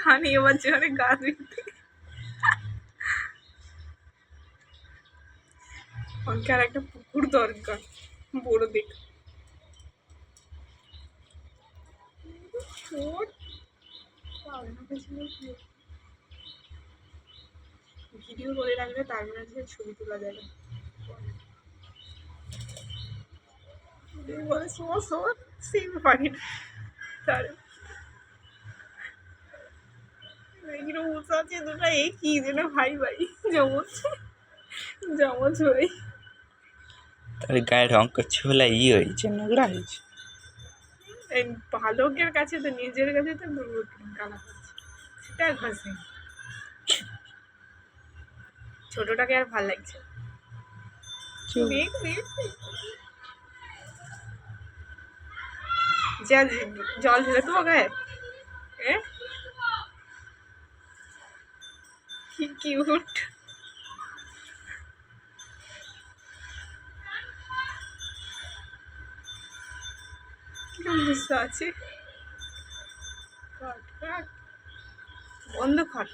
খানি এবার যেখানে গাছ দিতে আমাকে আর একটা পুকুর দরকার বড় দেখ ভিডিও করে রাখলে তার মাঝে ছবি তোলা যাবে বলে শোয়া শোয়া সেই পাখিটা তার এগুলো বসে আছে দুটো এই কি যেন ভাই ভাই জমজ জমজ ভাই তার গায়ে রং করছে বলে হয়েছে নোংরা হয়েছে এই ভালোকের কাছে তো নিজের কাছে তো কালা হচ্ছে সেটা ঘষে ছোটটাকে আর ভাল লাগছে দেখ দেখ যা জল ঢেলে তো গায়ে কি কিউট বুঝতে আছে বন্ধ কর